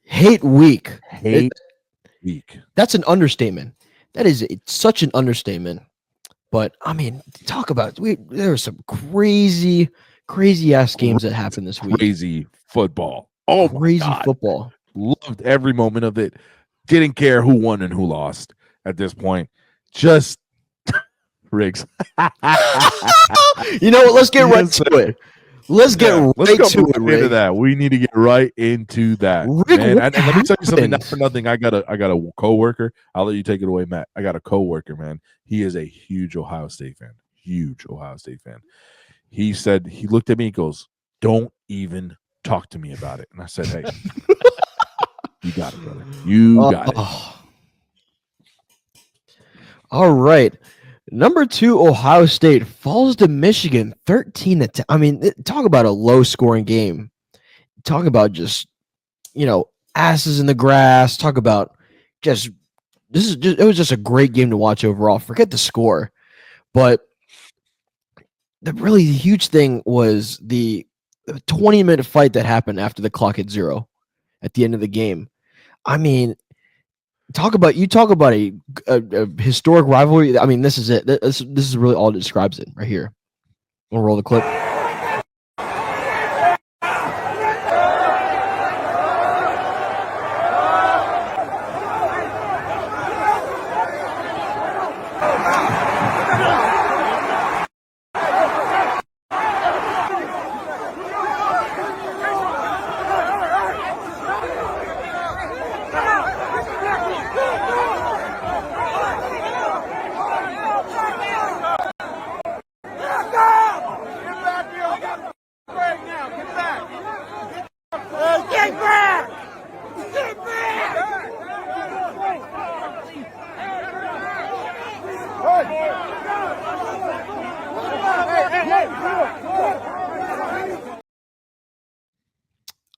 Hate week. Hate week. That's an understatement. That is such an understatement. But I mean, talk about there were some crazy ass games that happened this week. Crazy football. Oh, crazy my God. football. Loved every moment of it. Didn't care who won and who lost at this point. Just Riggs. You know what? Let's get right to it. Let's get right to it, Rick. Into that. We need to get right into that. Rick, man. And let me tell you something, not for nothing. I got a coworker. I'll let you take it away, Matt. I got a coworker, man. He is a huge Ohio State fan. Huge Ohio State fan. He said, he looked at me, he goes, "Don't even talk to me about it." And I said, "Hey, you got it, brother. You got it." All right. Number 2, Ohio State falls to Michigan 13-10. I mean, talk about a low-scoring game. Talk about just, asses in the grass. Talk about it was just a great game to watch overall. Forget the score. But the really huge thing was the 20-minute fight that happened after the clock hit 0 at the end of the game. I mean, talk about a historic rivalry. I mean, this is it. This is really all that describes it right here. We'll roll the clip.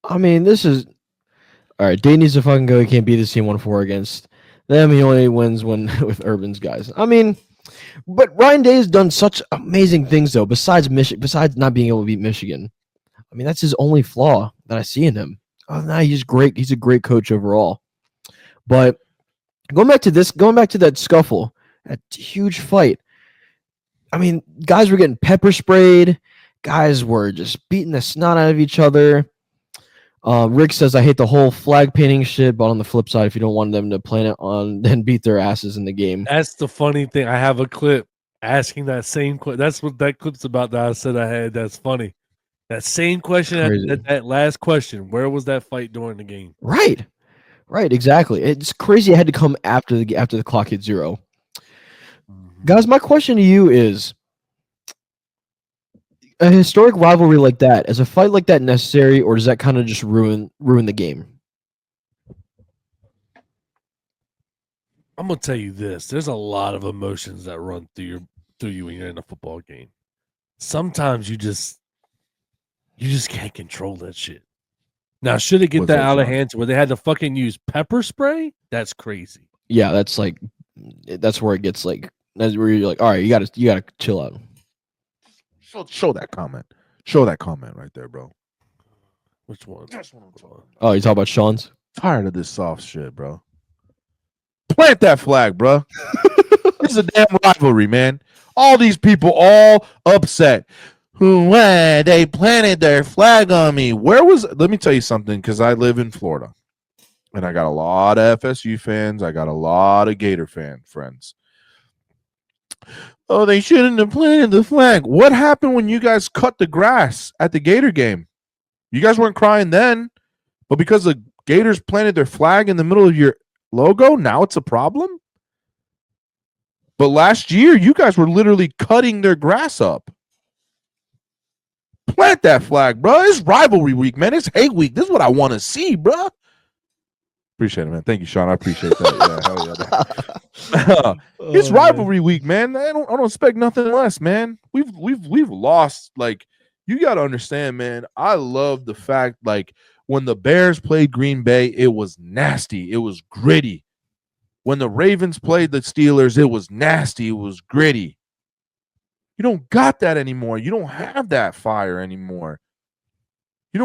I mean, this is all right. Dave needs to fucking go. He can't beat this team 1-4 against them. He only wins when with Urban's guys. I mean, but Ryan Day has done such amazing things though. Besides not being able to beat Michigan, I mean that's his only flaw that I see in him. Oh, no, he's great. He's a great coach overall. But going back to that scuffle, that huge fight. I mean, guys were getting pepper sprayed. Guys were just beating the snot out of each other. Rick says, "I hate the whole flag painting shit, but on the flip side, if you don't want them to plan it on, then beat their asses in the game." That's the funny thing. I have a clip asking that same question. That's what that clip's about that I said I had. That's funny. That same question, that last question, where was that fight during the game? Right, exactly. It's crazy. It had to come after the clock hit 0. Mm-hmm. Guys, my question to you is, a historic rivalry like that, is a fight like that necessary, or does that kind of just ruin the game? I'm gonna tell you this: there's a lot of emotions that run through you when you're in a football game. Sometimes you just can't control that shit. Now, should it get that out of hand to where they had to fucking use pepper spray? That's crazy. Yeah, that's where it gets like, that's where you're like, all right, you gotta chill out. Show that comment. Show that comment right there, bro. Which one? Oh, you talking about Sean's? Tired of this soft shit, bro. Plant that flag, bro. This is a damn rivalry, man. All these people all upset. They planted their flag on me. Let me tell you something, because I live in Florida. And I got a lot of FSU fans. I got a lot of Gator friends. Oh, they shouldn't have planted the flag. What happened when you guys cut the grass at the Gator game? You guys weren't crying then, but because the Gators planted their flag in the middle of your logo, now it's a problem? But last year, you guys were literally cutting their grass up. Plant that flag, bro. It's rivalry week, man. It's hate week. This is what I want to see, bro. Appreciate it, man. Thank you, Sean. I appreciate that. Yeah, hell yeah. It's rivalry week, man. I don't expect nothing less, man. We've lost. Like, you got to understand, man. I love the fact, like, when the Bears played Green Bay, it was nasty. It was gritty. When the Ravens played the Steelers, it was nasty. It was gritty. You don't got that anymore. You don't have that fire anymore.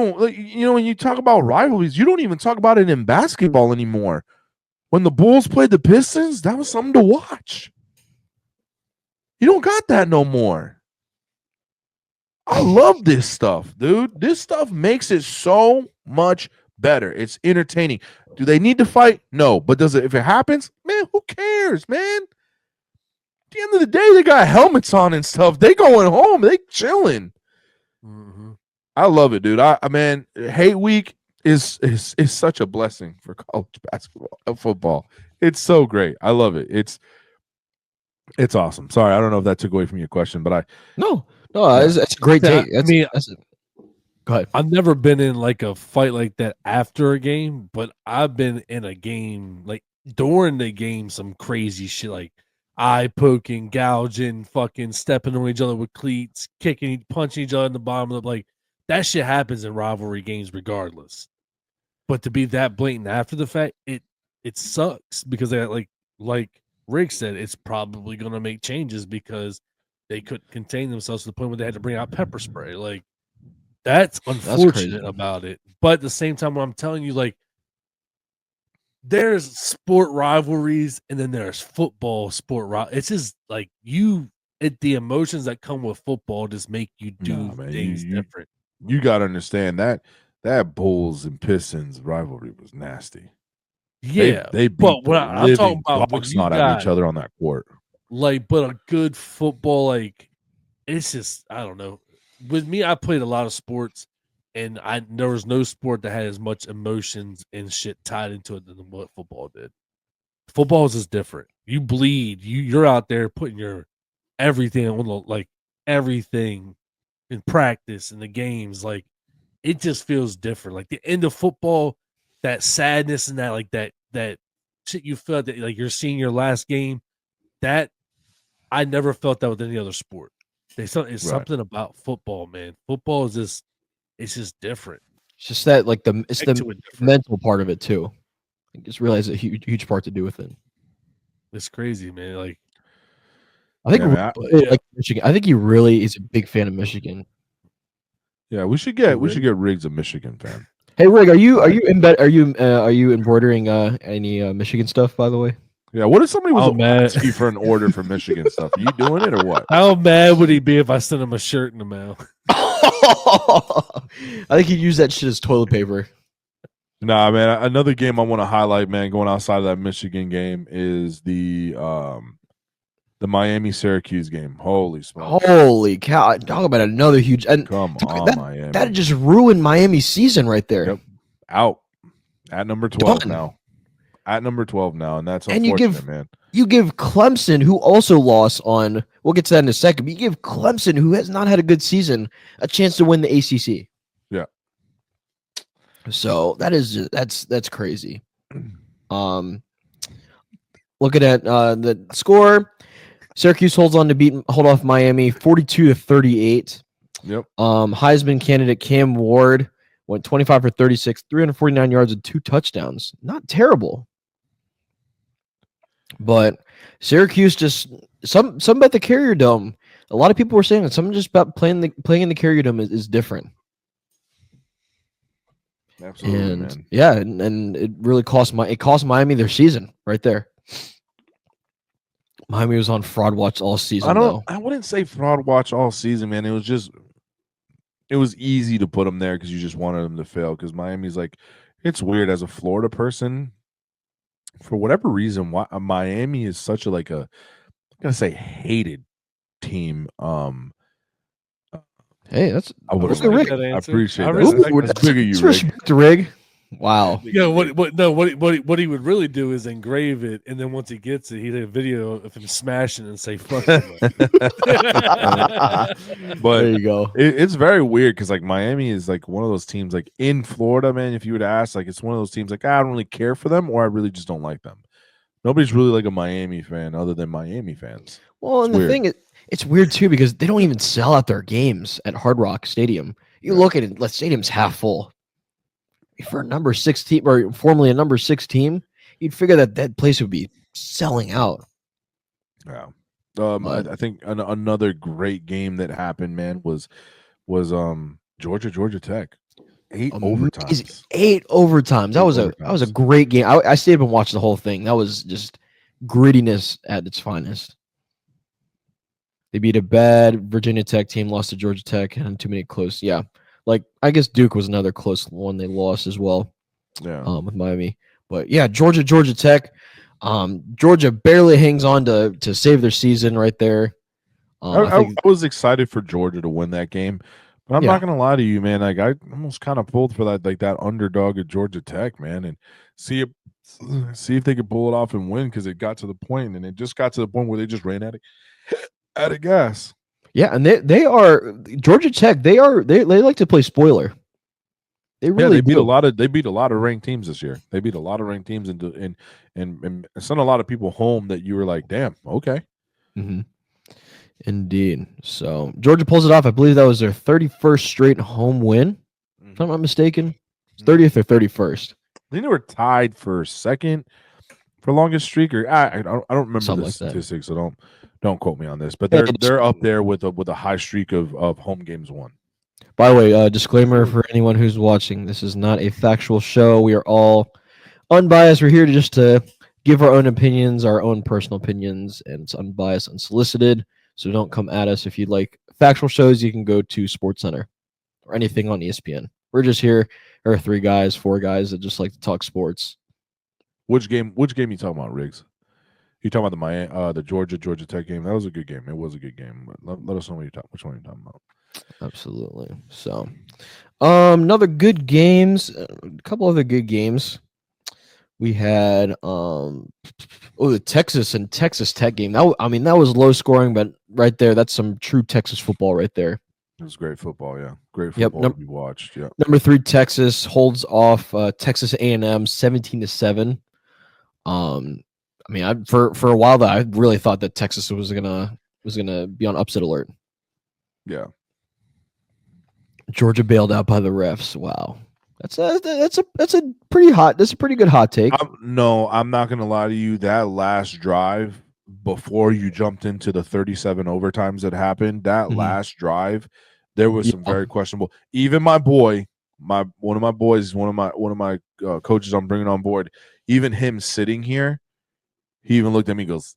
when you talk about rivalries, you don't even talk about it in basketball anymore. When the Bulls played the Pistons, that was something to watch. You don't got that no more. I love this stuff, dude. This stuff makes it so much better. It's entertaining. Do they need to fight? No. But if it happens, man, who cares, man? At the end of the day, they got helmets on and stuff. They going home. They chilling. Mm-hmm. I love it, dude. Man, hate week is such a blessing for college basketball, football. It's so great. I love it. It's awesome. Sorry, I don't know if that took away from your question, but No, it's a great take. Go ahead. I've never been in like a fight like that after a game, but I've been in a game like during the game, some crazy shit like eye poking, gouging, fucking stepping on each other with cleats, kicking, punching each other in the bottom of the like that shit happens in rivalry games regardless. But to be that blatant after the fact, it sucks because they like Rick said, it's probably gonna make changes because they couldn't contain themselves to the point where they had to bring out pepper spray. Like that's unfortunate about it. But at the same time, what I'm telling you, like, there's sport rivalries and then there's football sport. It's just like the emotions that come with football just make you do things different. You got to understand that Bulls and Pistons rivalry was nasty. Yeah, they but what I'm talking about when you got at each other on that court. Like, but a good football, like, it's just I don't know. With me, I played a lot of sports, and there was no sport that had as much emotions and shit tied into it than what football did. Football is just different. You bleed. You're out there putting your everything on, like everything in practice in the games. Like it just feels different. Like the end of football, that sadness and that shit you felt that like you're seeing your last game. That I never felt that with any other sport. It's something about football, man. Football is just it's just different. It's just that like the mental part of it too. I just realized a huge part to do with it. It's crazy, man. Like I think like Michigan. I think he really is a big fan of Michigan. Yeah, we should get Riggs a Michigan fan. Hey Rig, are you embroidering any Michigan stuff, by the way? Yeah, what if somebody was asking you for an order for Michigan stuff? Are you doing it or what? How mad would he be if I sent him a shirt in the mail? I think he'd use that shit as toilet paper. Nah, man. Another game I want to highlight, man, going outside of that Michigan game is the Miami-Syracuse game. Holy smokes. Holy cow. Talk about another huge and come on, Miami. That just ruined Miami's season right there. Yep. Out at number 12 now. At number 12 now, and that's unfortunate, man. You give Clemson, who also lost on, we'll get to that in a second, but you give Clemson, who has not had a good season, a chance to win the ACC. Yeah. So that's crazy. Looking at the score, Syracuse holds on to hold off Miami 42-38. Yep. Heisman candidate Cam Ward went 25 for 36, 349 yards and 2 touchdowns. Not terrible. But Syracuse just some about the Carrier Dome. A lot of people were saying that something just about playing in the Carrier Dome is different. Absolutely, man. Yeah, and it really cost Miami their season right there. Miami was on fraud watch all season. I wouldn't say fraud watch all season, man. It was easy to put them there because you just wanted them to fail. Because Miami's like, it's weird as a Florida person. For whatever reason, why Miami is such I'm gonna say hated team. Hey, I appreciate that. That's big of you, Rig. Rig. Wow. Yeah. What he would really do is engrave it, and then once he gets it, he'd have a video of him smashing and say "fuck." But there you go. It's very weird because like Miami is like one of those teams like in Florida, man. If you were to ask, like it's one of those teams like I don't really care for them, or I really just don't like them. Nobody's really like a Miami fan other than Miami fans. Well, and the thing is, it's weird too because they don't even sell out their games at Hard Rock Stadium. You look at it, the stadium's half full. For a number 6 team, or formerly a number 6 team, you'd figure that place would be selling out. Yeah. I think another great game that happened, man, was Georgia Tech. 8 amazing. overtimes. 8 overtimes. That was a great game. I stayed up and watched the whole thing. That was just grittiness at its finest. They beat a bad Virginia Tech team, lost to Georgia Tech, and too many close. Yeah, like I guess Duke was another close one they lost as well. Yeah, with Miami, but yeah, Georgia Tech. Georgia barely hangs on to save their season right there. I was excited for Georgia to win that game, but I'm Yeah. not gonna lie to you, man. Like I almost kind of pulled for that underdog at Georgia Tech, man, and see if they could pull it off and win, because it got to the point, and it just got to the point where they just ran out of gas. Yeah, and they are Georgia Tech. They like to play spoiler. They really beat a lot of ranked teams this year. They beat a lot of ranked teams and sent a lot of people home that you were like, damn, okay. Mm-hmm. Indeed. So Georgia pulls it off. I believe that was their 31st straight home win. If I'm not mistaken, it's 30th or 31st. I think they were tied for second for longest streak, or I don't remember the statistics, so don't quote me on this. But they're up there with a high streak of home games won. By the way, disclaimer for anyone who's watching: this is not a factual show. We are all unbiased. We're here to give our own opinions, our own personal opinions, and it's unbiased, unsolicited. So don't come at us. If you'd like factual shows, you can go to SportsCenter or anything on ESPN. We're just here. There are 4 guys that just like to talk sports. Which game you talking about, Riggs? You talking about the Georgia Tech game? That was a good game. It was a good game. But let us know which one you're talking about. Absolutely. So, another good games. A couple other good games. We had the Texas and Texas Tech game. That was low scoring, but right there, that's some true Texas football right there. It was great football, yeah. Great football to be watched. Yeah. Number 3 Texas holds off Texas A&M 17-7. For a while I really thought that Texas was gonna be on upset alert. Yeah. Georgia bailed out by the refs. Wow. That's a pretty hot. That's a pretty good hot take. No, I'm not gonna lie to you. That last drive before you jumped into the 37 overtimes that happened, that last drive, there was some very questionable. Even my boy, one of my coaches I'm bringing on board, even him sitting here, he even looked at me and goes,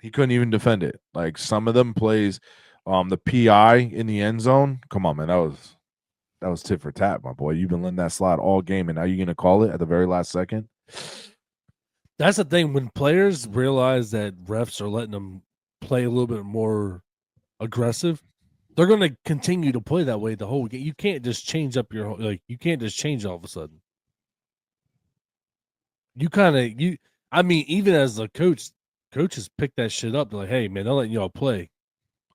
he couldn't even defend it. Like some of them plays, the PI in the end zone. Come on, man, that was tit for tat, my boy. You've been letting that slide all game, and now you're gonna call it at the very last second. That's the thing. When players realize that refs are letting them play a little bit more aggressive, they're going to continue to play that way the whole game. You can't just change up you can't just change all of a sudden. Even as a coach, coaches pick that shit up. They're like, hey, man, they're letting y'all play.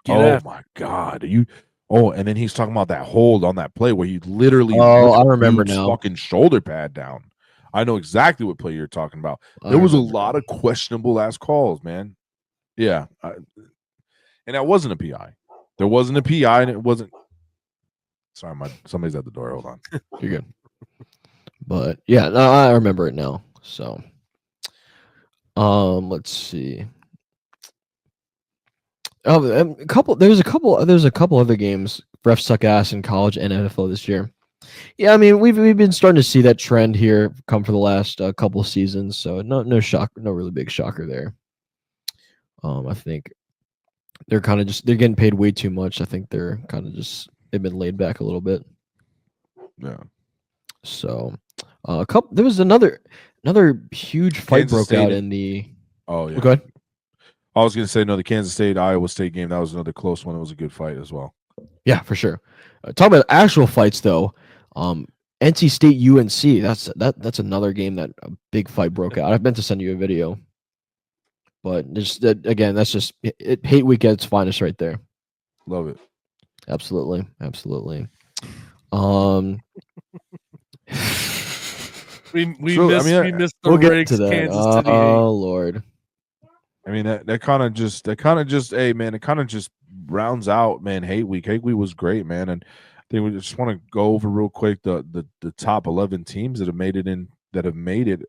My God. And then he's talking about that hold on that play where he literally I remember now. Fucking shoulder pad down. I know exactly what play you're talking about. There was a lot of questionable ass calls, man. Yeah. And that wasn't a PI. There wasn't a PI, and it wasn't. Sorry, somebody's at the door. Hold on. You're good. But yeah, no, I remember it now. So, let's see. There's a couple other games. Refs suck ass in college and NFL this year. Yeah, I mean we've been starting to see that trend here come for the last couple of seasons. So no really big shocker there. I think they're getting paid way too much. I think they've been laid back a little bit. Yeah. So there was another huge fight broke out in the. Oh yeah. Go ahead. I was going to say, no, the Kansas State-Iowa State game, that was another close one. It was a good fight as well. Yeah, for sure. Talking about actual fights, though, NC State UNC, that's another game that a big fight broke out. I've meant to send you a video. But again, that's just hate week at its finest right there. Love it. Absolutely. We missed the Riggs Kansas City. Oh Lord. I mean that kind of just hey man, it kind of just rounds out, man, hate week. Hate week was great, man. And I think we just want to go over real quick the top 11 teams that have made it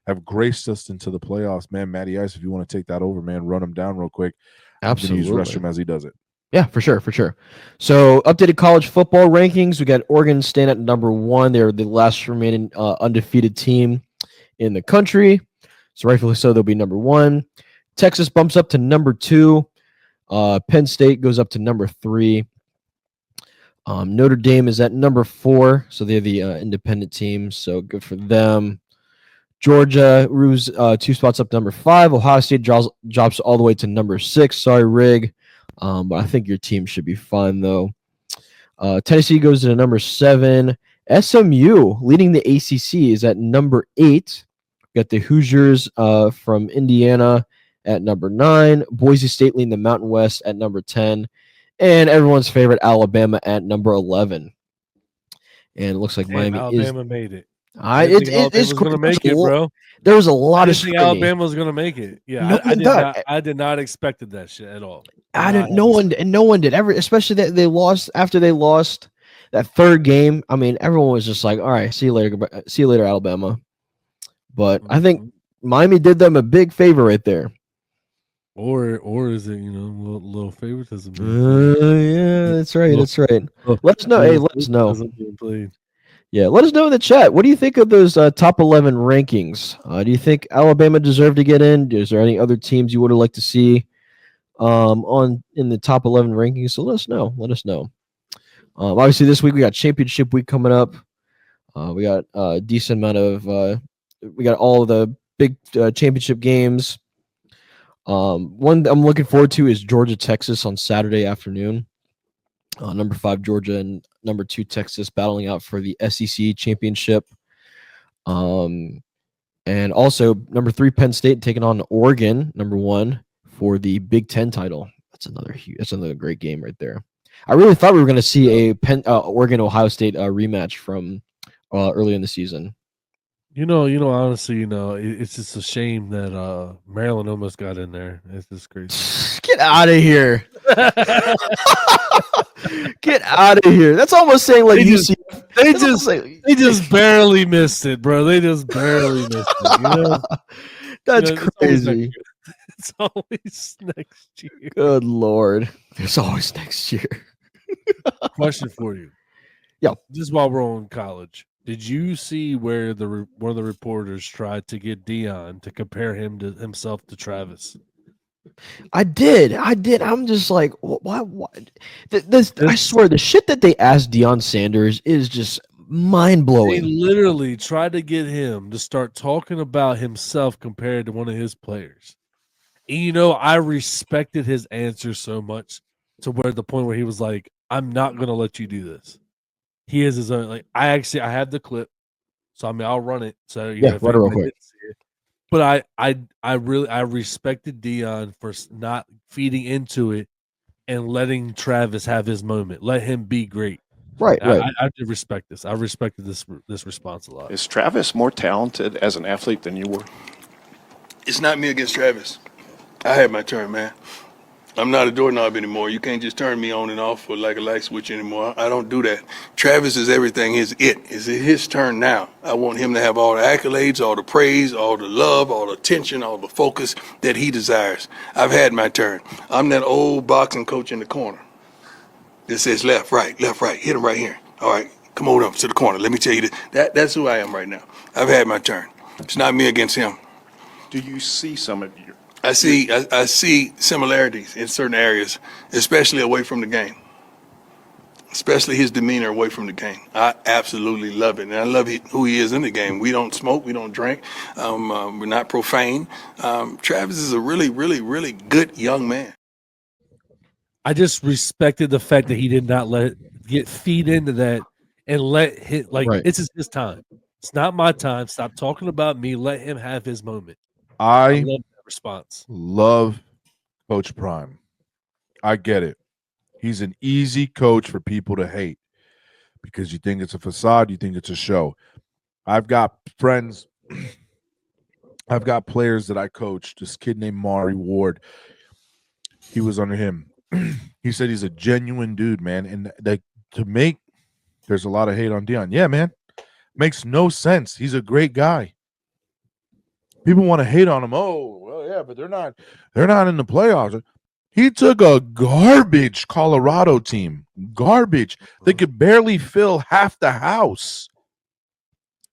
have graced us into the playoffs, man. Matty Ice, if you want to take that over, man, run them down real quick. Absolutely. Use restroom as he does it. Yeah, for sure, for sure. So updated college football rankings. We got Oregon staying at number 1. They're the last remaining undefeated team in the country. So rightfully so, they'll be number 1. Texas bumps up to number 2. Penn State goes up to number 3. Notre Dame is at number 4, so they're the independent team. So good for them. Georgia moves 2 spots up to number 5. Ohio State drops all the way to number 6. Sorry, Rig, but I think your team should be fine though. Tennessee goes to number 7. SMU leading the ACC is at number 8. We got the Hoosiers from Indiana at number 9. Boise State leading the Mountain West at number 10. And everyone's favorite Alabama at number 11. And it looks like Miami Alabama made it. It's going to make it, bro. There was a lot of scrutiny. Alabama was going to make it. Yeah, I did not expected that shit at all. No one did ever, especially that they lost after they lost that third game. I mean, everyone was just like, all right, see you later, Alabama. But I think Miami did them a big favor right there. Or is it, a little favoritism? Yeah, that's right. That's right. Let us know. Hey, let us know. Yeah, let us know in the chat. What do you think of those top 11 rankings? Do you think Alabama deserved to get in? Is there any other teams you would have liked to see in the top 11 rankings? So let us know. Let us know. Obviously, this week we got championship week coming up. We got a decent amount of we got all of the big championship games. One I'm looking forward to is Georgia Texas on Saturday afternoon. Number 5 Georgia and number 2 Texas battling out for the SEC championship. And also number 3 Penn State taking on Oregon, number 1 for the Big Ten title. That's another great game right there. I really thought we were going to see a Oregon Ohio State rematch from early in the season. Honestly, it's just a shame that Maryland almost got in there. It's just crazy. Get out of here. Get out of here. That's almost saying like they just barely missed it, bro. They just barely missed it. That's crazy. It's always next year. Good Lord. There's always next year. Question for you. Yeah. Just while we're on college. Did you see where one of the reporters tried to get Deion to compare himself to Travis? I did. I'm just like, why? I swear, the shit that they asked Deion Sanders is just mind blowing. They literally tried to get him to start talking about himself compared to one of his players. And I respected his answer so much to where the point where he was like, "I'm not going to let you do this." He is his own. Like I have the clip, so I'll run it. So run it real quick. But I respected Deion for not feeding into it and letting Travis have his moment. Let him be great. Right. I did respect this. I respected this response a lot. Is Travis more talented as an athlete than you were? It's not me against Travis. I had my turn, man. I'm not a doorknob anymore. You can't just turn me on and off for like a light switch anymore. I don't do that. Travis is everything. It's his turn now. I want him to have all the accolades, all the praise, all the love, all the attention, all the focus that he desires. I've had my turn. I'm that old boxing coach in the corner that says left, right, hit him right here. All right, come on up to the corner. Let me tell you this. That's who I am right now. I've had my turn. It's not me against him. Do you see some of your... I see similarities in certain areas, especially away from the game. Especially his demeanor away from the game. I absolutely love it, and I love who he is in the game. We don't smoke, we don't drink, we're not profane. Travis is a really, really, really good young man. I just respected the fact that he did not let it feed into that and let hit It's his time. It's not my time. Stop talking about me. Let him have his moment. I love that response. Love Coach Prime. I get it. He's an easy coach for people to hate because you think it's a facade, you think it's a show. I've got friends, I've got players that I coach. This kid named Maury Ward, he was under him. He said he's a genuine dude, man. And there's a lot of hate on Deion. Yeah, man. Makes no sense. He's a great guy. People want to hate on him. Oh, well, yeah, but they're not in the playoffs. He took a garbage Colorado team, garbage. They could barely fill half the house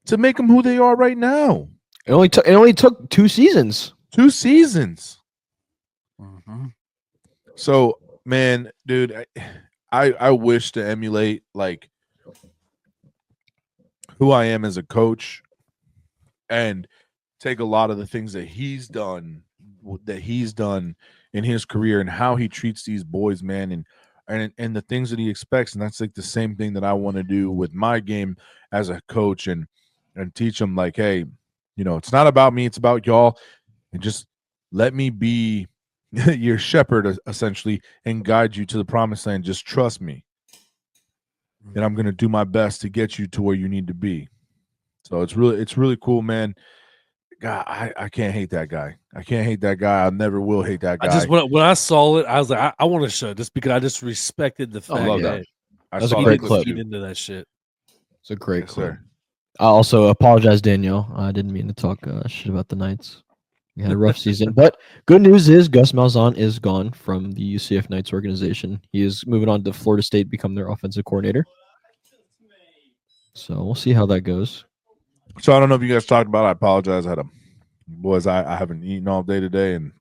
to make them who they are right now. It only took 2 seasons. 2 seasons. Mm-hmm. So, man, dude, I wish to emulate like who I am as a coach and take a lot of the things that he's done in his career and how he treats these boys, man, and the things that he expects. And that's like the same thing that I want to do with my game as a coach and teach them like, hey, you know, it's not about me, it's about y'all, and just let me be your shepherd essentially and guide you to the promised land. Just trust me, and I'm going to do my best to get you to where you need to be. So it's really cool, man. God, I can't hate that guy. I can't hate that guy. I never will hate that guy. When I saw it, I was like, I want to show this because I just respected the fact love that That's a he great didn't clip. feed into that shit. It's a great Yes, clip. sir. I also apologize, Danielle. I didn't mean to talk shit about the Knights. We had a rough season, but good news is Gus Malzahn is gone from the UCF Knights organization. He is moving on to Florida State, become their offensive coordinator. So we'll see how that goes. So I don't know if you guys talked about it. I apologize. I haven't eaten all day today and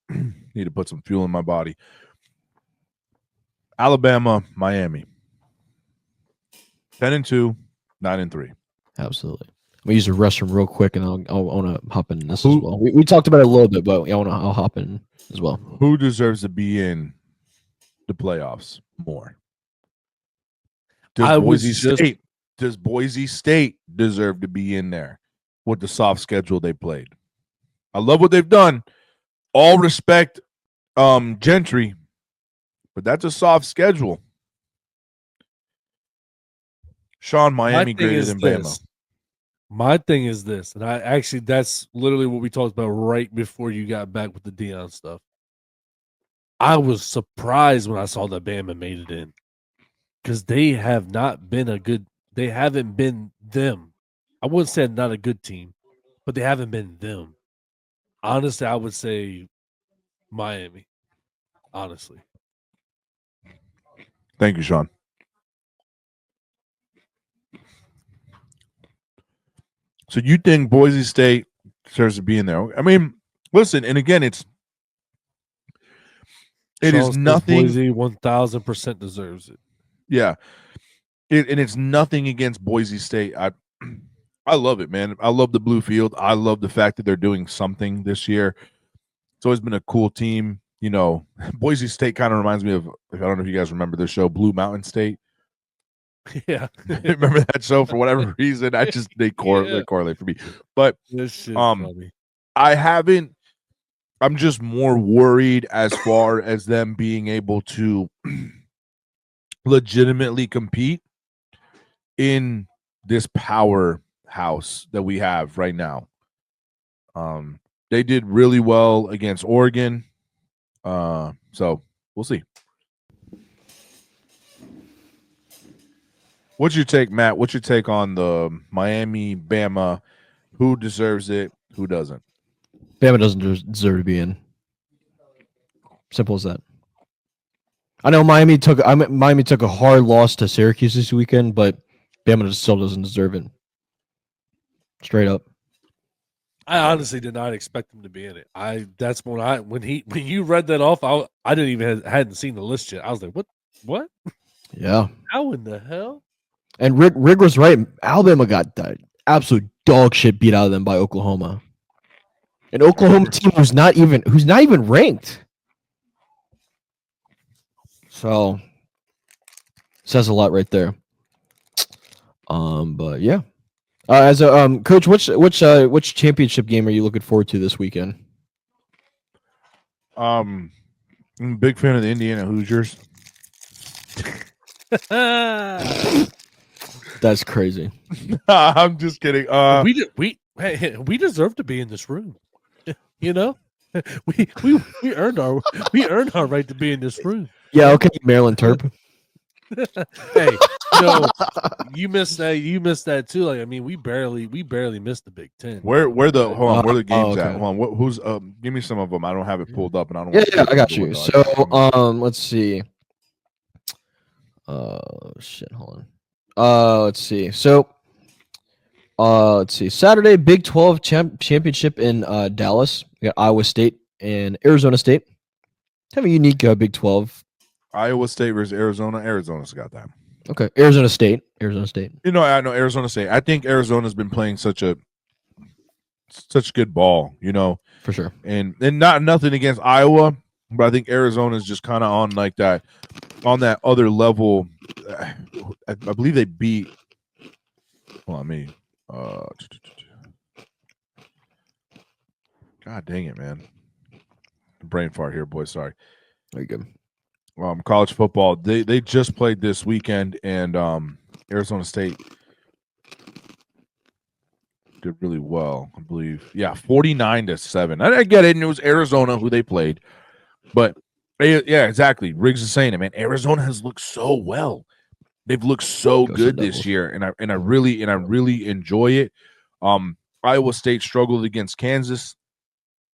need to put some fuel in my body. Alabama, Miami. 10-2, 9-3. Absolutely. I'm gonna use the restroom real quick, and I'll want to hop in this as well. We talked about it a little bit, but I'll hop in as well. Who deserves to be in the playoffs more? Does Boise State deserve to be in there with the soft schedule they played? I love what they've done. All respect, Gentry, but that's a soft schedule. Sean, Miami greater than Bama. My thing is this, and that's literally what we talked about right before you got back with the Deion stuff. I was surprised when I saw that Bama made it in because they have not been they haven't been them. I wouldn't say not a good team, but they haven't been them. Honestly, I would say Miami. Honestly. Thank you, Sean. So you think Boise State deserves to be in there? I mean, listen, and again, it is nothing. Boise 1,000% deserves it. Yeah, and it's nothing against Boise State. I love it, man. I love the blue field. I love the fact that they're doing something this year. It's always been a cool team. You know, Boise State kind of reminds me of, I don't know if you guys remember the show Blue Mountain State. Yeah. Remember that show for whatever reason? They correlate for me. But funny. I'm just more worried as far as them being able to legitimately compete in this powerhouse that we have right now. They did really well against Oregon. So we'll see. What's your take, Matt? What's your take on the Miami, Bama? Who deserves it? Who doesn't? Bama doesn't deserve to be in. Simple as that. I know Miami took a hard loss to Syracuse this weekend, but Bama still doesn't deserve it. Straight up. I honestly did not expect him to be in it. When you read that off, I hadn't seen the list yet. I was like, what? Yeah. How in the hell? And Rick was right. Alabama got that absolute dog shit beat out of them by Oklahoma. An Oklahoma team who's not even ranked. So says a lot right there. But yeah. As a coach, which championship game are you looking forward to this weekend? I'm a big fan of the Indiana Hoosiers. That's crazy. I'm just kidding. We deserve to be in this room. You know, we earned our right to be in this room. Yeah, okay, Maryland Terp. Hey, no, you missed that. You missed that too. Like, I mean, we barely missed the Big Ten. Where the Right. hold on, where the games okay. at? Hold on, who's give me some of them. I don't have it pulled up, and I don't. Yeah, want to yeah, look I out got the you. window. So, let's see. Shit, hold on. Let's see. So, let's see. Saturday, Big 12 championship in Dallas. We got Iowa State and Arizona State. Have a unique Big 12. Iowa State versus Arizona. Arizona's got that. Okay, Arizona State. Arizona State. You know, I know Arizona State. I think Arizona's been playing such good ball. You know, For sure. and nothing against Iowa, but I think Arizona's just kind of on like that, on that other level. I believe they beat. Well, I mean, God dang it, man! Brain fart here, boy. Sorry. Very good. College football. They just played this weekend, and Arizona State did really well, I believe. Yeah, 49-7. I get it. And it was Arizona who they played, but yeah, exactly. Riggs is saying it, man. Arizona has looked so well. They've looked so Go good Sun this Devils. year, and I really enjoy it. Iowa State struggled against Kansas.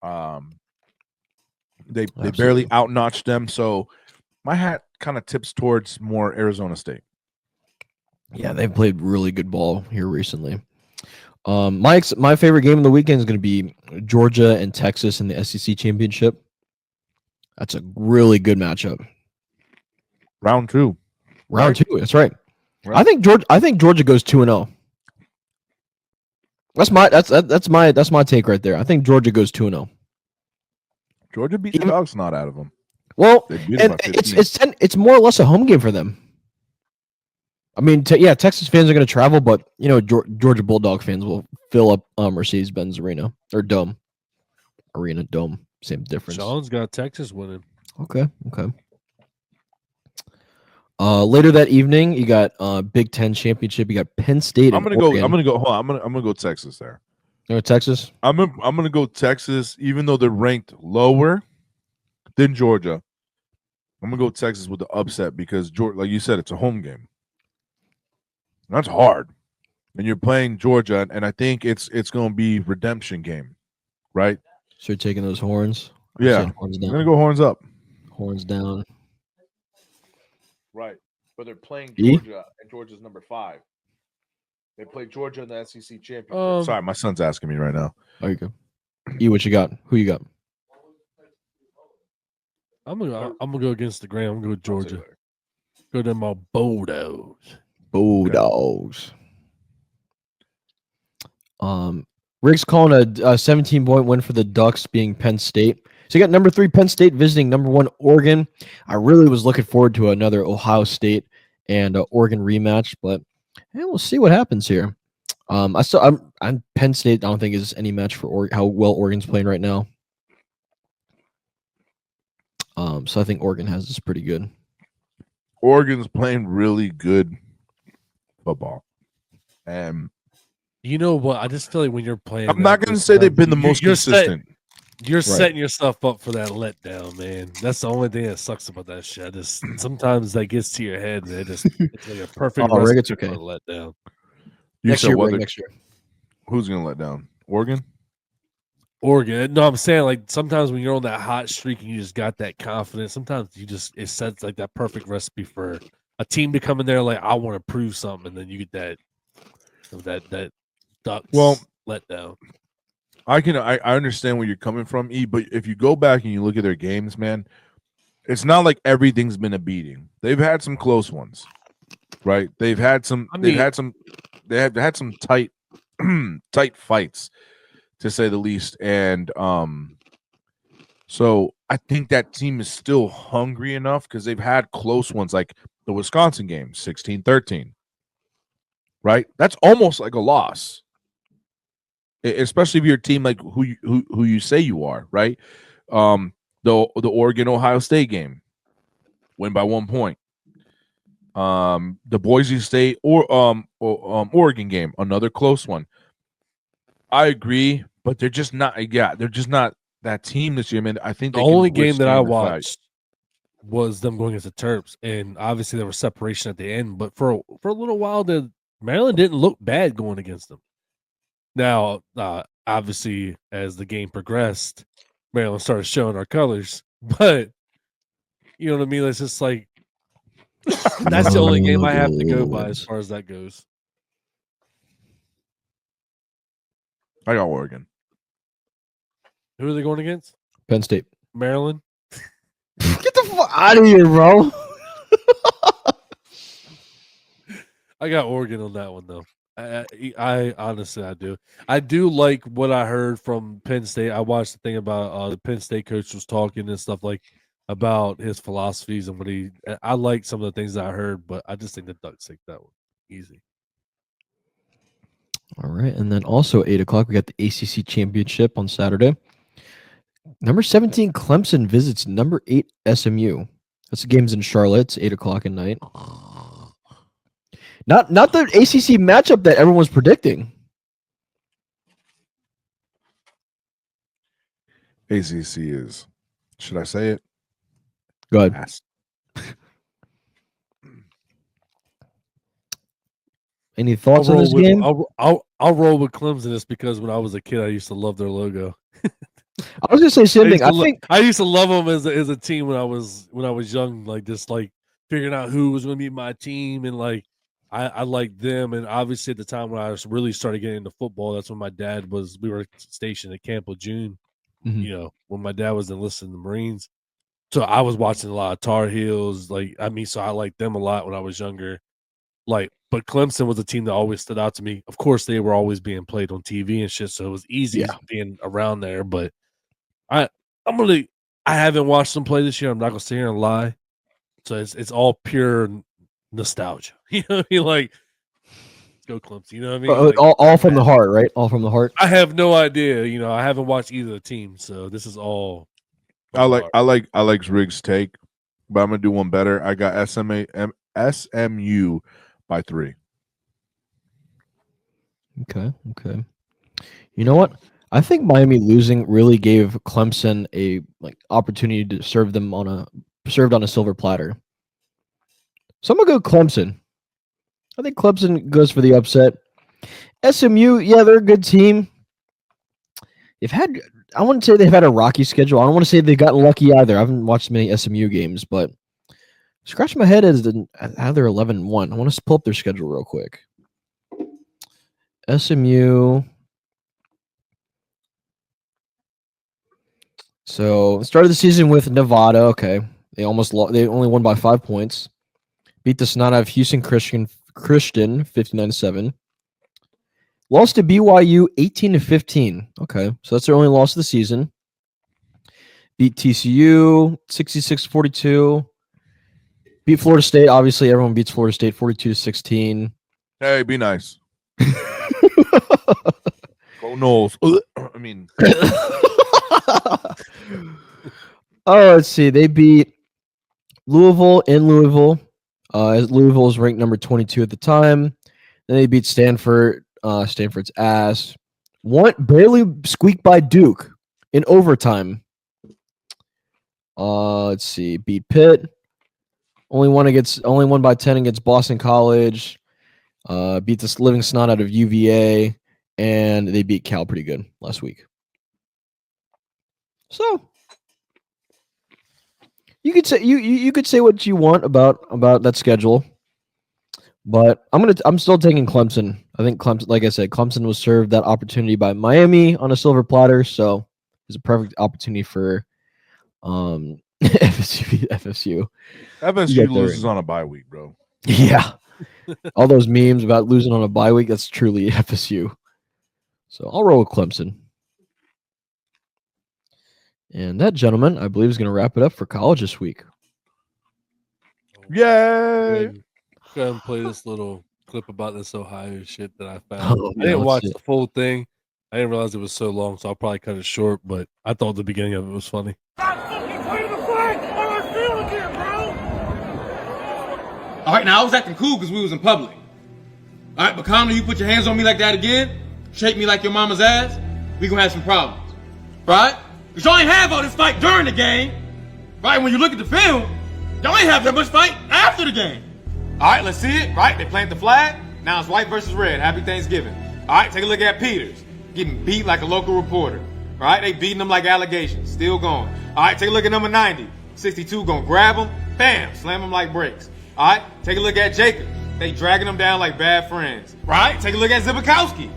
They barely outnotched them, so my hat kind of tips towards more Arizona State. Yeah, they've played really good ball here recently. My favorite game of the weekend is going to be Georgia and Texas in the SEC championship. That's a really good matchup. Round two. Round two. That's right. Right. I think Georgia goes 2-0. That's my take right there. I think Georgia goes 2-0. Georgia beat the dog snot out of them. Well, They beat them and by 15. it's more or less a home game for them. I mean, Texas fans are going to travel, but you know, Georgia Bulldog fans will fill up Mercedes-Benz Arena or Dome, same difference. Sean's got Texas winning. Okay. Later that evening, you got Big Ten championship. You got Penn State. I'm gonna go. Hold on. I'm gonna go Texas there. Texas. I'm gonna go Texas, even though they're ranked lower than Georgia. I'm gonna go Texas with the upset because Georgia, like you said, it's a home game. That's hard, and you're playing Georgia, and I think it's gonna be redemption game, right? So you're taking those horns. Yeah, Horns I'm down. gonna go horns up. Horns down. Right, but they're playing E? Georgia, and Georgia's number 5. They play Georgia in the SEC championship. Sorry, my son's asking me right now. There you go. E, what you got? Who you got? I'm gonna go against the grain. I'm gonna go with Georgia. Go to my Bulldogs. Bulldogs. Rick's calling a 17-point win for the Ducks, being Penn State. So you got number 3 Penn State visiting number 1 Oregon. I really was looking forward to another Ohio State and Oregon rematch, but we'll see what happens here. I'm Penn State. I don't think is any match for how well Oregon's playing right now. So I think Oregon has this pretty good. Oregon's playing really good football, and you know what? I just feel like when you're playing, I'm not going to say they've been the most consistent. You're setting yourself up for that letdown, man. That's the only thing that sucks about that shit. Sometimes that gets to your head, and it's like a perfect Rick, it's okay. for a letdown. Next year. Who's going to let down? Oregon? Oregon. No, I'm saying like sometimes when you're on that hot streak and you just got that confidence, sometimes it sets like that perfect recipe for a team to come in there like I want to prove something, and then you get that Ducks letdown. I understand where you're coming from, E, but if you go back and you look at their games, man, it's not like everything's been a beating. They've had some close ones, right? They've had some tight tight fights, to say the least. And so I think that team is still hungry enough because they've had close ones like the Wisconsin game, 16-13. Right? That's almost like a loss. Especially if you're a team like who you say you are, right? The Oregon Ohio State game, win by 1 point. The Boise State or Oregon game, another close one. I agree, but they're just not. Yeah, they're just not that team this year, man. I think the only game that I watched was them going against the Terps, and obviously there was separation at the end. But for a little while, Maryland didn't look bad going against them. Now, obviously, as the game progressed, Maryland started showing our colors. But you know what I mean? It's just like that's the only game I have to go by as far as that goes. I got Oregon. Who are they going against? Penn State. Maryland. Get the fuck out of here, bro. I got Oregon on that one though. I honestly I do. I do like what I heard from Penn State. I watched the thing about the Penn State coach was talking and stuff like about his philosophies and what he. I like some of the things that I heard, but I just think the Ducks take that one easy. All right, and then also 8:00 we got the ACC championship on Saturday. Number 17 Clemson visits number 8 SMU. That's the game's in Charlotte. It's 8:00 at night. Not the ACC matchup that everyone was predicting. ACC is. Should I say it? Go ahead. Ass. Any thoughts on this game? I'll roll with Clemson just because when I was a kid, I used to love their logo. I was gonna say the same thing. I used to love them as a team when I was young, like just like figuring out who was going to be my team, and like I liked them. And obviously at the time when I really started getting into football, that's when my dad was. We were stationed at Camp Lejeune. Mm-hmm. You know, when my dad was enlisted in the Marines, so I was watching a lot of Tar Heels. So I liked them a lot when I was younger. But Clemson was a team that always stood out to me. Of course, they were always being played on TV and shit, so it was easy being around there. But I haven't watched them play this year. I'm not gonna sit here and lie. So it's all pure nostalgia. You know what I mean? Like, let's go Clemson. You know what I mean? Like, all from the heart, right? All from the heart. I have no idea. You know, I haven't watched either of the teams, so this is all. I like Riggs' take, but I'm gonna do one better. I got SMU by 3. Okay. You know what? I think Miami losing really gave Clemson a opportunity to served on a silver platter. So I'm gonna go Clemson. I think Clemson goes for the upset. SMU, yeah, they're a good team. I wouldn't say they've had a rocky schedule. I don't want to say they've gotten lucky either. I haven't watched many SMU games, but scratch my head as how they're 11-1. I want to pull up their schedule real quick. SMU. So started the season with Nevada. Okay, they only won by 5 points. Beat the snot out of Houston Christian 59-7. Lost to BYU 18-15. Okay, so that's their only loss of the season. Beat TCU 66-42. Beat Florida State. Obviously, everyone beats Florida State 42-16. Hey, be nice. Go Knowles. I mean, let's see. They beat Louisville in Louisville. Louisville was ranked number 22 at the time. Then they beat Stanford. Stanford's ass. Barely squeaked by Duke in overtime. Let's see. Beat Pitt. Only won by 10 against Boston College. Beat the living snot out of UVA, and they beat Cal pretty good last week. So you could say you could say what you want about that schedule, but I'm still taking Clemson. I think Clemson, like I said, Clemson was served that opportunity by Miami on a silver platter, so it's a perfect opportunity for FSU. FSU loses on a bye week, bro. Yeah. All those memes about losing on a bye week, that's truly FSU. So I'll roll with Clemson. And that, gentleman, I believe is going to wrap it up for college this week. Yay! Go ahead and play this little clip about this Ohio shit that I found. I didn't watch the full thing. I didn't realize it was so long, so I'll probably cut it short, but I thought the beginning of it was funny. All right, now I was acting cool because we was in public. All right, but calmly, you put your hands on me like that again, shake me like your mama's ass, we gonna have some problems, right? Because y'all ain't have all this fight during the game, right? When you look at the film, Y'all ain't have that much fight after the game. All right, let's see it. Right, they plant the flag. Now it's white versus red. Happy Thanksgiving. All right, take a look at Peters. Getting beat like a local reporter. All right, they beating him like allegations. Still going. All right, take a look at number 90. 62 gonna grab him. Bam, slam him like brakes. All right, take a look at Jacob. They dragging him down like bad friends. Right, take a look at Zibikowski.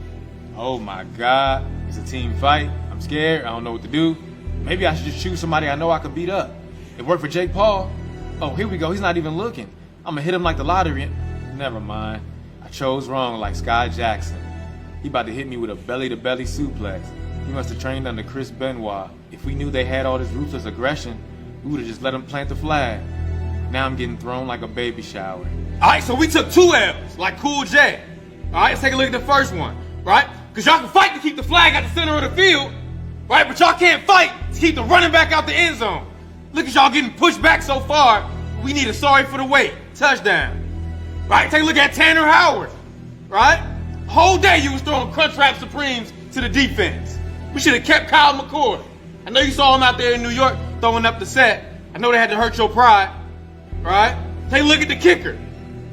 Oh my God, it's a team fight. I'm scared. I don't know what to do. Maybe I should just choose somebody I know I could beat up. It worked for Jake Paul. Oh, here we go. He's not even looking. I'm gonna hit him like the lottery. Never mind. I chose wrong like Sky Jackson. He about to hit me with a belly-to-belly suplex. He must have trained under Chris Benoit. If we knew they had all this ruthless aggression, we would have just let him plant the flag. Now I'm getting thrown like a baby shower. All right, so we took 2 L's, like Cool J. All right, let's take a look at the first one, right? Because y'all can fight to keep the flag at the center of the field, right? But y'all can't fight to keep the running back out the end zone. Look at y'all getting pushed back so far. We need a sorry for the wait. Touchdown. Right, take a look at Tanner Howard, right? Whole day you was throwing Crunchwrap Supremes to the defense. We should have kept Kyle McCord. I know you saw him out there in New York throwing up the set. I know they had to hurt your pride, right? Take a look at the kicker,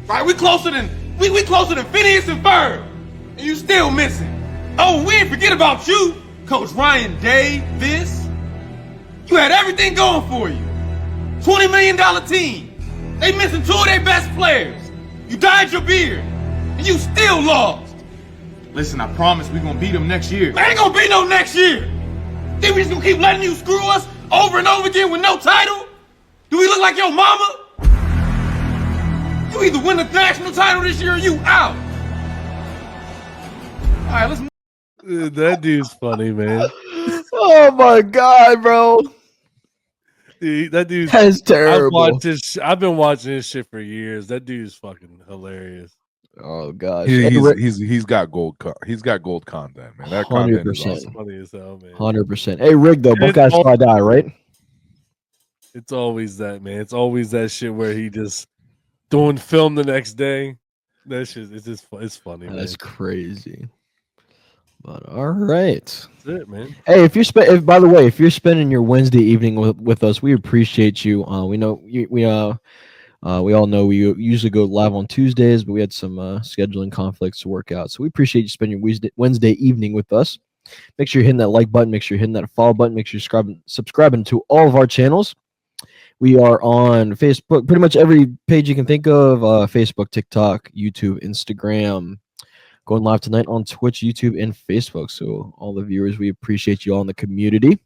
right? We closer than Phineas and Ferb, and you still missing. Oh, we didn't forget about you, Coach Ryan Davis. You had everything going for you. $20 million team. They missing 2 of their best players. You dyed your beard, and you still lost. Listen, I promise we gonna beat them next year. There ain't gonna be no next year. Think we just gonna keep letting you screw us over and over again with no title? Do we look like your mama? You either win the national title this year or you out. All right, let's. Dude, that dude's funny, man. Oh my God, bro. Dude, that dude's That's terrible. I've been watching this shit for years. That dude's fucking hilarious. Oh God. He's got gold. He's got gold content, man. That content is 100%. awesome. Funny as hell, man. 100%. Hey, Rick, though, It's Buckeyes all- fly die, right? It's always that, man. It's always that shit where he just doing film the next day. That shit, it's funny, man. That's crazy. But all right. That's it, man. Hey, by the way, if you're spending your Wednesday evening with us, we appreciate you. We know we all know we usually go live on Tuesdays, but we had some scheduling conflicts to work out. So we appreciate you spending your Wednesday evening with us. Make sure you're hitting that like button. Make sure you're hitting that follow button. Make sure you're subscribing to all of our channels. We are on Facebook, pretty much every page you can think of, Facebook, TikTok, YouTube, Instagram. Going live tonight on Twitch, YouTube, and Facebook. So all the viewers, we appreciate you all in the community.